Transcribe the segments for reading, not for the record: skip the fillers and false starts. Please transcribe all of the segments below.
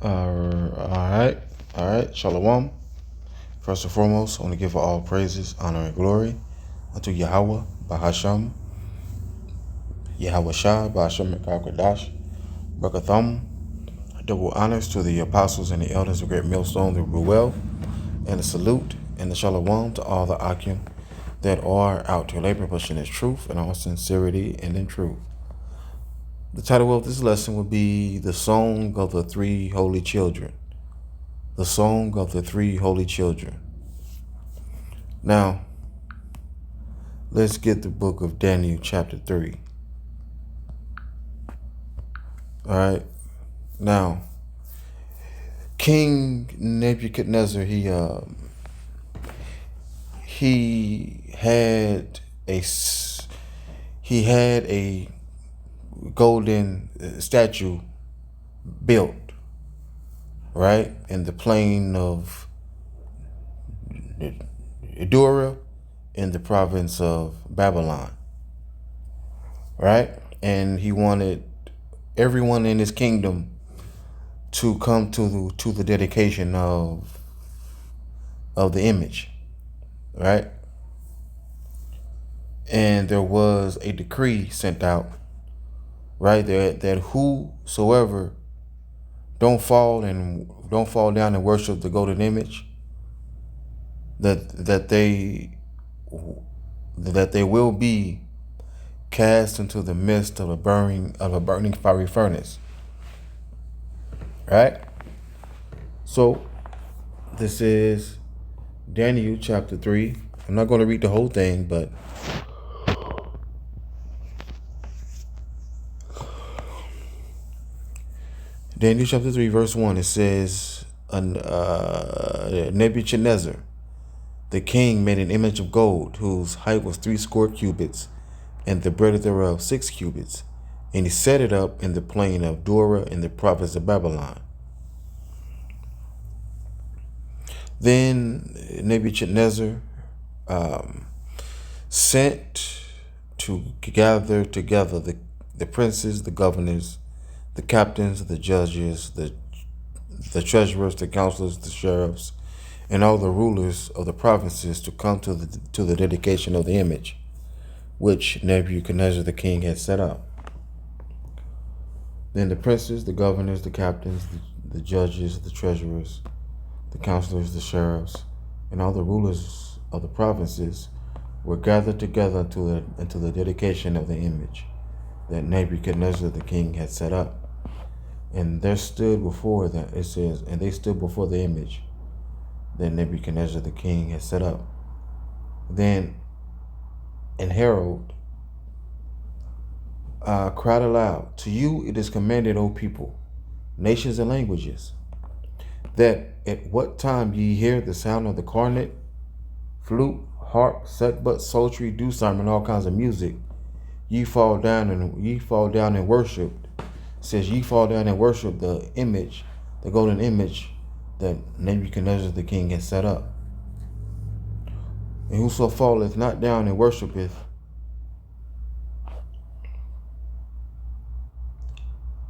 All right. Shalom. First and foremost, I want to give all praises, honor, and glory unto Yahweh, Bahasham, Yahweh Shah, Bahasham Kadash, Brakatham. Double honors to the apostles and the elders of Great Millstone, the Ruel, and a salute and the Shalom to all the Akim that are out to labor, pushing His truth in all sincerity and in truth. The title of this lesson would be The Song of the Three Holy Children. The Song of the Three Holy Children. Now, let's get the book of Daniel chapter 3. All right. Now, King Nebuchadnezzar, he had a golden statue built, right, in the plain of Dura in the province of Babylon, right? And he wanted everyone in his kingdom to come to the dedication of the image, right? And there was a decree sent out, right, that whosoever don't fall down and worship the golden image, that they will be cast into the midst of a burning fiery furnace. Right? So this is Daniel chapter 3. I'm not going to read the whole thing, but Daniel chapter 3 verse 1, it says, Nebuchadnezzar the king made an image of gold whose height was 60 cubits and the breadth thereof 6 cubits, and he set it up in the plain of Dura in the province of Babylon. Then Nebuchadnezzar sent to gather together the princes, the governors, the captains, the judges, the treasurers, the counselors, the sheriffs, and all the rulers of the provinces to come to the dedication of the image, which Nebuchadnezzar the king had set up. Then the princes, the governors, the captains, the judges, the treasurers, the counselors, the sheriffs, and all the rulers of the provinces were gathered together into the dedication of the image that Nebuchadnezzar the king had set up. And there stood before that, it says, and they stood before the image that Nebuchadnezzar the king had set up. Then an herald cried aloud, "To you it is commanded, O people, nations and languages, that at what time ye hear the sound of the cornet, flute, harp, sackbut, psaltery, dulcimer, and all kinds of music, ye fall down and worship." It says, ye fall down and worship the image, the golden image that Nebuchadnezzar the king has set up. And whoso falleth not down and worshipeth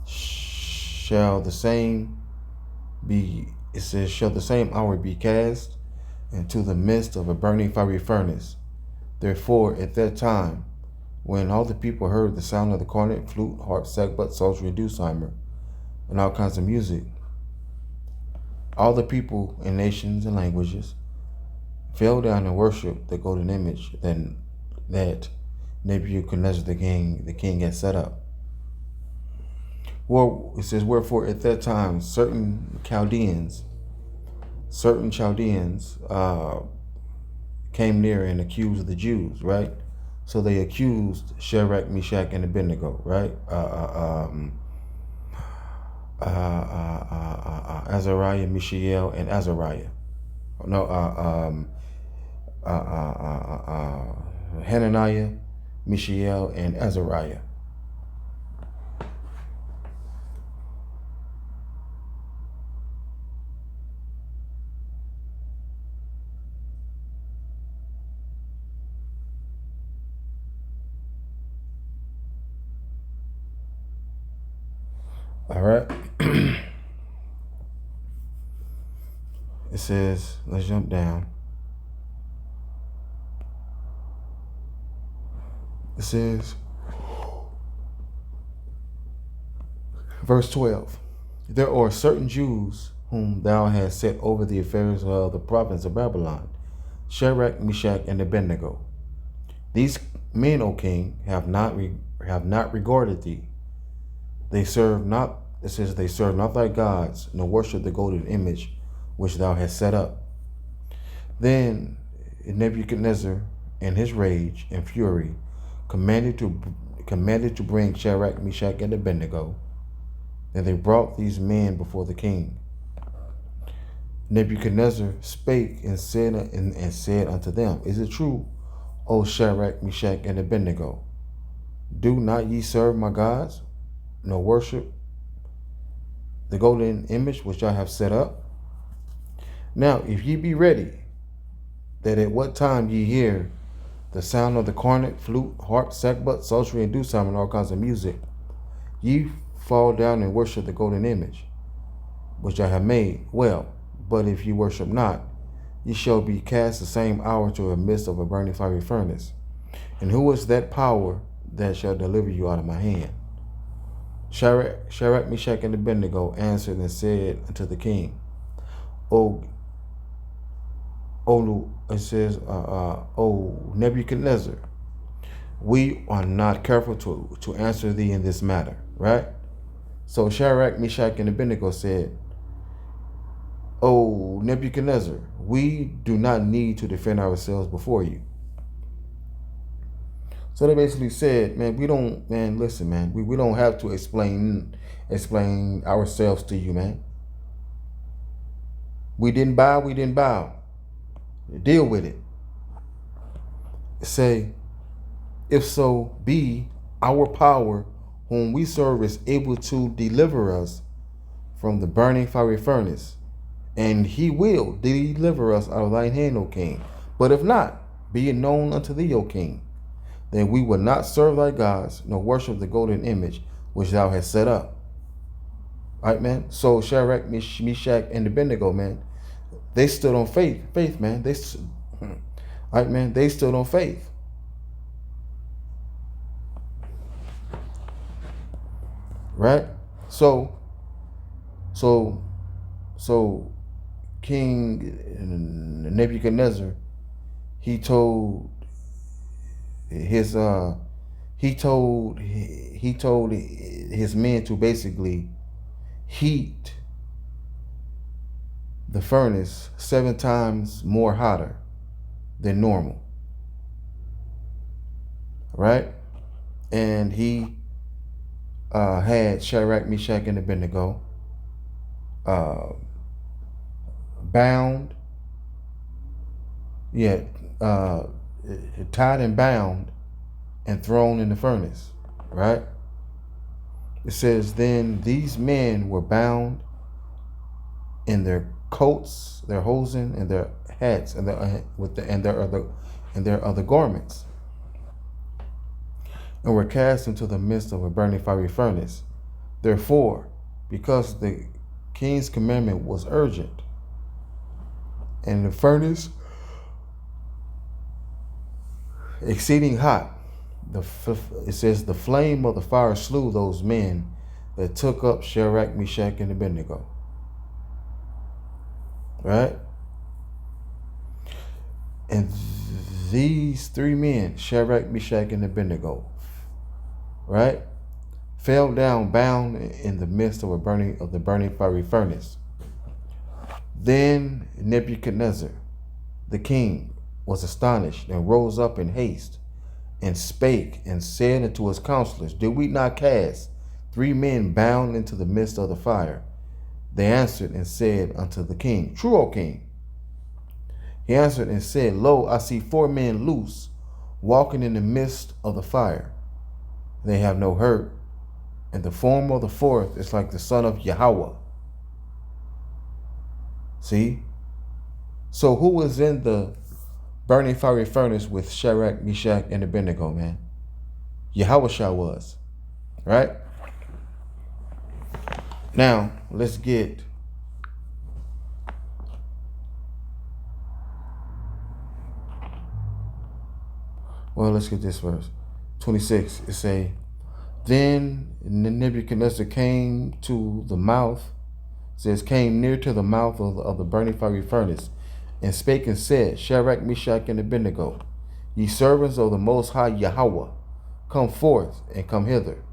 shall the same hour be cast into the midst of a burning fiery furnace. Therefore, at that time, when all the people heard the sound of the cornet, flute, harp, sackbut, psaltery, and dulcimer, and all kinds of music, all the people and nations and languages fell down and worshiped the golden image that Nebuchadnezzar the king had set up. Well, it says, wherefore at that time certain Chaldeans came near and accused the Jews, right? So they accused Shadrach, Meshach, and Abednego, right? Azariah, Mishael, and Azariah. Hananiah, Mishael, and Azariah. All right. It says, let's jump down. It says, verse 12, there are certain Jews whom thou hast set over the affairs of the province of Babylon, Shadrach, Meshach, and Abednego. These men, O king, have not regarded thee. They serve not, it says, they serve not thy gods, nor worship the golden image which thou hast set up. Then Nebuchadnezzar, in his rage and fury, commanded to bring Shadrach, Meshach, and Abednego. And they brought these men before the king. Nebuchadnezzar spake and said unto them, is it true, O Shadrach, Meshach, and Abednego? Do not ye serve my gods, nor worship the golden image which I have set up? Now, if ye be ready, that at what time ye hear the sound of the cornet, flute, harp, sackbut, psaltery, and dulcimer, and all kinds of music, ye fall down and worship the golden image which I have made. Well, but if ye worship not, ye shall be cast the same hour to the midst of a burning fiery furnace. And who is that power that shall deliver you out of my hand? Shadrach, Meshach, and Abednego answered and said unto the king, O Nebuchadnezzar, we are not careful to answer thee in this matter, right? So Shadrach, Meshach, and Abednego said, O Nebuchadnezzar, we do not need to defend ourselves before you. So they basically said, man, we don't have to explain ourselves to you, man. We didn't bow. Deal with it. Say, if so be our power whom we serve is able to deliver us from the burning fiery furnace, and he will deliver us out of thine hand, O king. But if not, be it known unto thee, O king, then we will not serve thy gods, nor worship the golden image which thou hast set up. All right, man. So Shadrach, Meshach, and Abednego, man, they stood on faith, man. All right, man, they stood on faith. Right? So King Nebuchadnezzar, he told his men to basically heat the furnace 7 times more hotter than normal, right? And he had Shadrach, Meshach, and Abednego bound, tied and bound and thrown in the furnace, right? It says, then these men were bound in their coats, their hosen, and their hats, and their other garments, and were cast into the midst of a burning fiery furnace. Therefore, because the king's commandment was urgent, and the furnace exceeding hot, it says the flame of the fire slew those men that took up Shadrach, Meshach, and Abednego. Right? And these 3 men, Shadrach, Meshach, and Abednego, right, fell down bound in the midst of the burning fiery furnace. Then Nebuchadnezzar, the king, was astonished and rose up in haste and spake and said unto his counselors, did we not cast 3 men bound into the midst of the fire? They answered and said unto the king, true, O king. He answered and said, lo, I see 4 men loose, walking in the midst of the fire. They have no hurt, and the form of the 4th is like the son of Yahweh. See? So who was in the burning fiery furnace with Shadrach, Meshach, and Abednego, man? Yahushua was, right? Now, let's get Well, let's get this verse. 26, it say, then Nebuchadnezzar came to the mouth, says, came near to the mouth of the burning fiery furnace, and spake and said, Shadrach, Meshach, and Abednego, ye servants of the Most High Yahweh, come forth and come hither.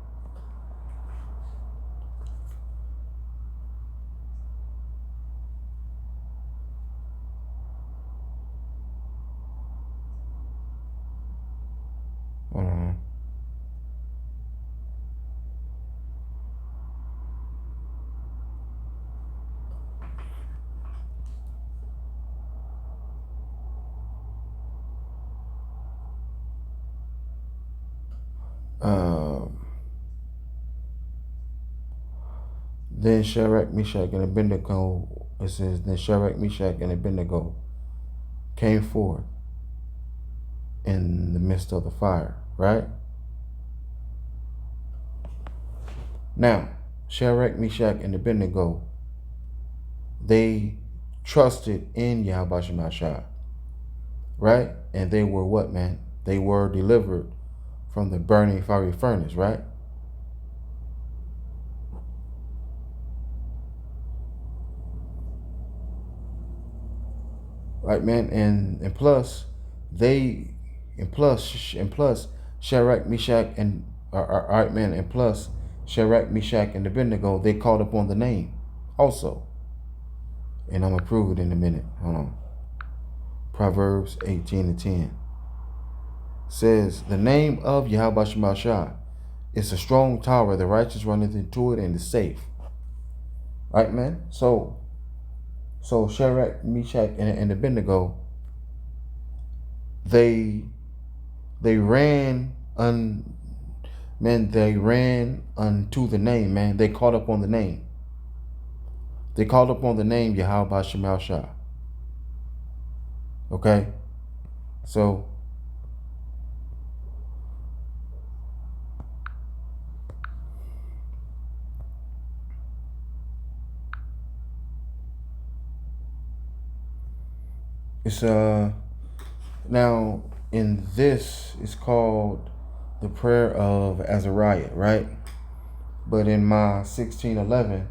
Then Shadrach, Meshach, and Abednego, it says, then Shadrach, Meshach, and Abednego came forth in the midst of the fire, right? Now, Shadrach, Meshach, and Abednego, they trusted in Yahweh Shemashah, right? And they were what, man? They were delivered from the burning fiery furnace, right? Right, man, and plus Shadrach, Meshach, and all right, man, and plus Shadrach, Meshach, and Abednego, they called upon the name also. And I'm gonna prove it in a minute. Hold on. Proverbs 18:10 says, the name of Yahweh Shemashah is a strong tower, the righteous runneth into it and is safe. Right, man? So Shadrach, Meshach, and Abednego, they ran they ran unto the name, man. They called upon the name. They called upon the name Yahweh Shemashah. Okay? So it's now in this it's called the prayer of Azariah, right? But in my 1611,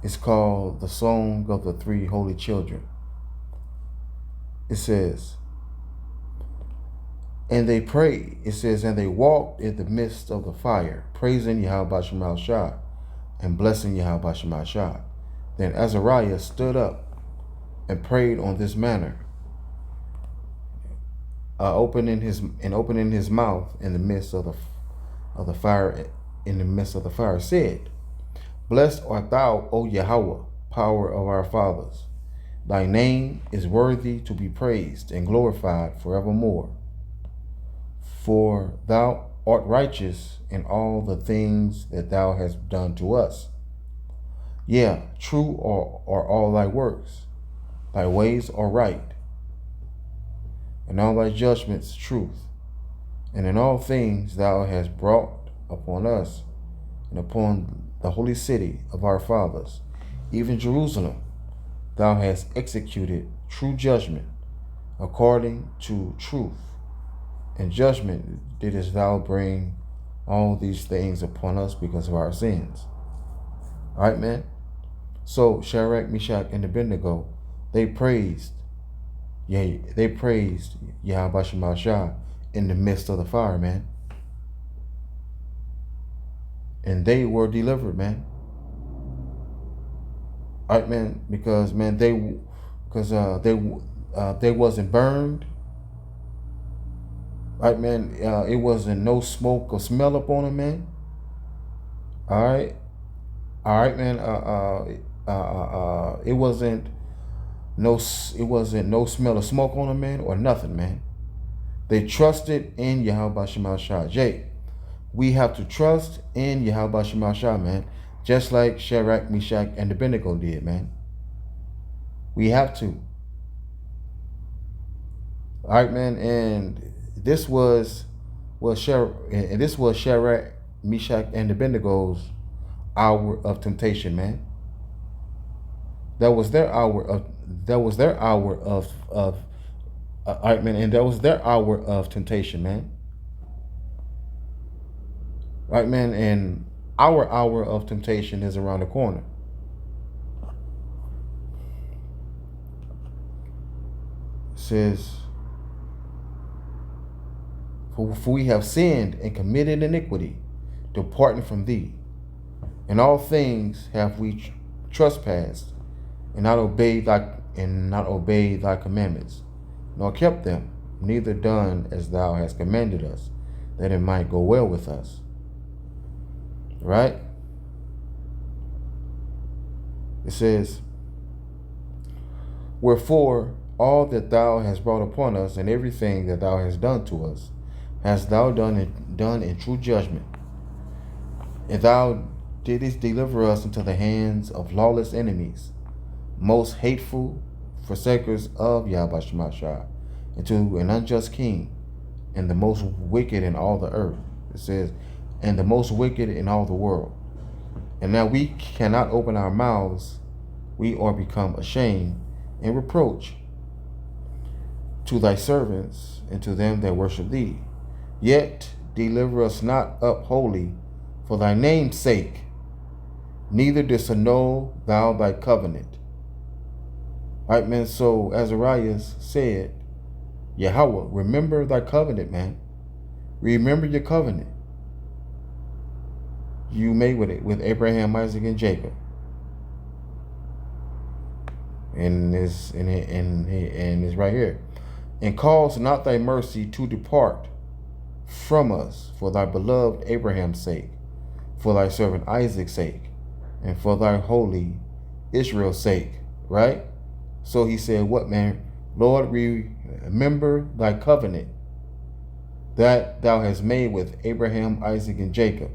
it's called the Song of the Three Holy Children. It says, and they prayed, it says, and they walked in the midst of the fire, praising Yahweh Shemashah and blessing Yahweh Shemashah. Then Azariah stood up and prayed on this manner, opening his mouth in the midst of the fire, said, blessed art thou, O Yahweh, power of our fathers. Thy name is worthy to be praised and glorified forevermore. For thou art righteous in all the things that thou hast done to us. Yeah, true are all thy works. Thy ways are right, and all thy judgments truth. And in all things thou hast brought upon us and upon the holy city of our fathers, even Jerusalem, thou hast executed true judgment according to truth and judgment didst thou bring all these things upon us because of our sins. All right, man? So Shadrach, Meshach, and Abednego, they praised Yahweh Shemashah in the midst of the fire, man. And they were delivered, man. All right, man, because man, they wasn't burned. Right, man, it wasn't no smoke or smell up on them, man. All right, man. It wasn't no smell of smoke on them, man, or nothing, man. They trusted in Yahweh Shemashah. Jay, we have to trust in Yahweh Shemashah, man, just like Shadrach, Meshach, and Abednego did, man. We have to. All right, man, and this was Shadrach, Meshach, and Abednego's hour of temptation, man. That was their hour of All right, man. And that was their hour of temptation, man. All right, man. And our hour of temptation is around the corner. It says, for we have sinned and committed iniquity, departing from thee. In all things have we trespassed, and not obeyed thy commandments, nor kept them, neither done as thou hast commanded us, that it might go well with us. Right? It says, wherefore all that thou hast brought upon us, and everything that thou hast done to us, hast thou done in true judgment. And thou didst deliver us into the hands of lawless enemies, most hateful forsakers of Yahweh Shemashah, and to an unjust king, and the most wicked in all the earth. It says, and the most wicked in all the world. And now we cannot open our mouths, we are become ashamed and reproach to thy servants and to them that worship thee. Yet deliver us not up wholly for thy name's sake, neither disannul thou thy covenant. Right, man. So Azariah said, Yahweh, remember thy covenant, man. Remember your covenant you made with Abraham, Isaac, and Jacob. And it's right here. And cause not thy mercy to depart from us for thy beloved Abraham's sake, for thy servant Isaac's sake, and for thy holy Israel's sake. Right? So he said, what, man? Lord, remember thy covenant that thou hast made with Abraham, Isaac, and Jacob.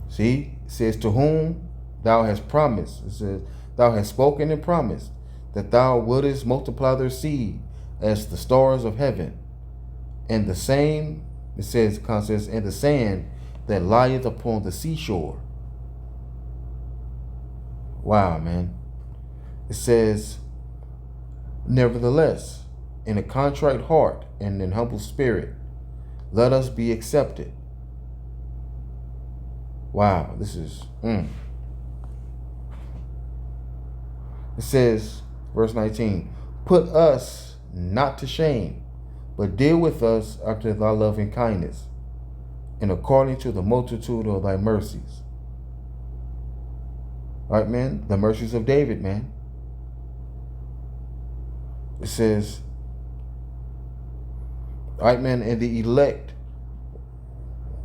See, it says, to whom thou hast promised. It says, thou hast spoken and promised that thou wouldest multiply their seed as the stars of heaven, and the same, it says, and the sand that lieth upon the seashore. Wow, man. It says, nevertheless, in a contrite heart and in humble spirit, let us be accepted. Wow, this is, It says, verse 19, put us not to shame, but deal with us after thy loving kindness, and according to the multitude of thy mercies. All right, man, the mercies of David, man. It says, all right, man, and the elect,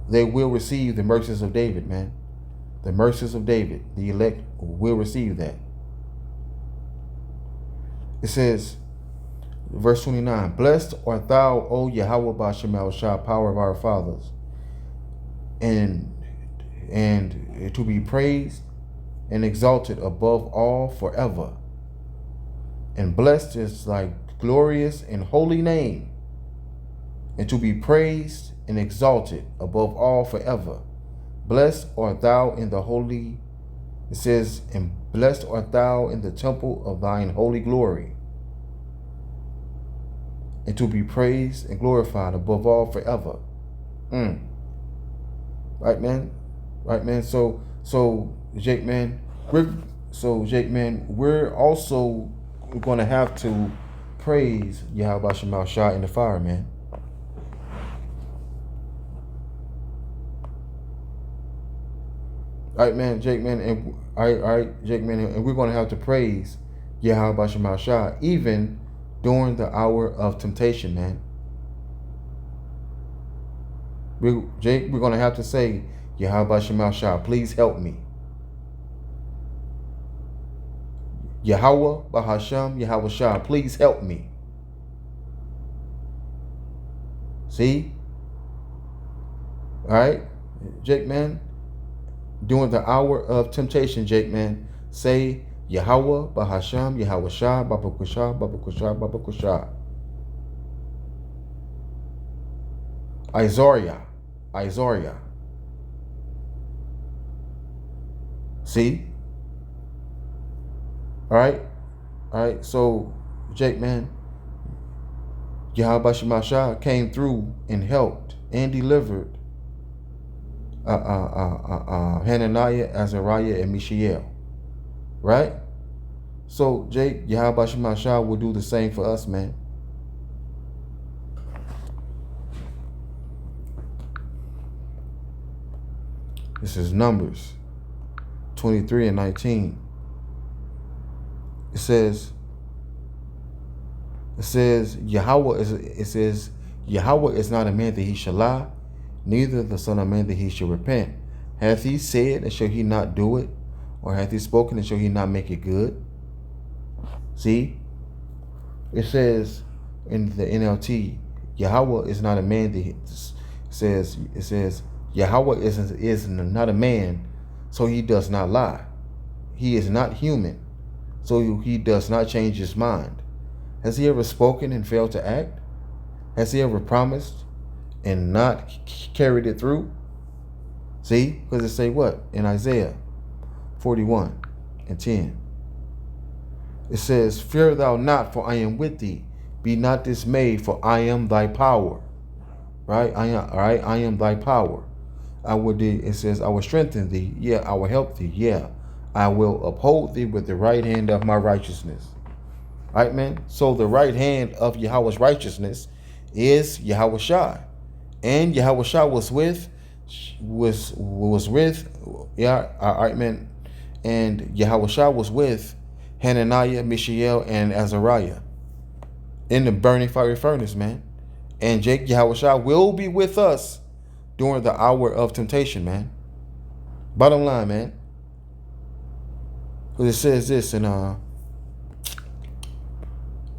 they will receive the mercies of David, man. The mercies of David, the elect will receive that. It says, verse 29, blessed art thou, O Yahweh Ba'Shem Shah, power of our fathers, and to be praised and exalted above all forever. And blessed is thy glorious and holy name, and to be praised and exalted above all forever. Blessed art thou in the holy, it says, and blessed art thou in the temple of thine holy glory, and to be praised and glorified above all forever. Right, man? Right, man? So Jake, man, we're also going to have to praise Yahweh Shema Shah in the fire, man. All right, man, Jake, man, and all right, Jake, man, and we're going to have to praise Yahweh Shema Shah even during the hour of temptation, man. Jake, we're going to have to say, Yahweh Shema Shah, please help me. Yahweh Bahasham, Yahweh Shah, please help me. See? All right, Jake, man. During the hour of temptation, Jake, man, say Yahweh Bahasham, Yahweh Shah, Baba Kusha, Baba Kusha, Baba Kusha. Isaiah. See? All right. All right. So, Jake, man, Yahweh Shemashah came through and helped and delivered Hananiah, Azariah, and Mishael. Right? So, Jake, Yahweh Shemashah will do the same for us, man. This is Numbers 23 and 19. It says Yahweh is not a man that he shall lie, neither the son of man that he shall repent. Hath he said, and shall he not do it? Or hath he spoken, and shall he not make it good? See? It says in the NLT, Yahweh is not a man that it says Yahweh is not a man, so he does not lie. He is not human, so he does not change his mind. Has he ever spoken and failed to act? Has he ever promised and not carried it through? See, because it say what? In Isaiah 41 and 10. It says, fear thou not, for I am with thee. Be not dismayed, for I am thy power. Right? I am thy power. It says, I will strengthen thee. Yeah, I will help thee. Yeah, I will uphold thee with the right hand of my righteousness. Right, man? So the right hand of Yahweh's righteousness is Yahweh Shai. And Yahweh Shai was with, yeah, all right, man. And Yahweh Shai was with Hananiah, Mishael, and Azariah in the burning fiery furnace, man. And Jake, Yahweh Shai will be with us during the hour of temptation, man. Bottom line, man. Because it says this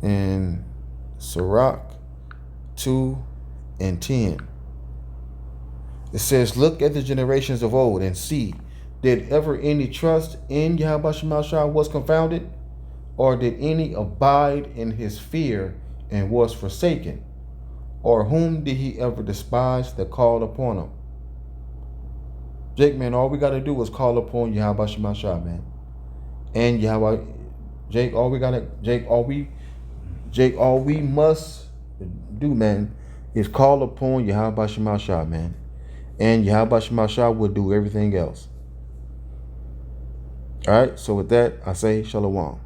in Sirach 2 and 10. It says, look at the generations of old and see, did ever any trust in Yahweh Shemashah was confounded? Or did any abide in his fear and was forsaken? Or whom did he ever despise that called upon him? Jake, man, all we got to do is call upon Yahweh Shemashah, man. And Yahweh, Jake, all we must do, man, is call upon Yahweh Shemashah, man. And Yahweh Shemashah will do everything else. All right, so with that, I say shalom.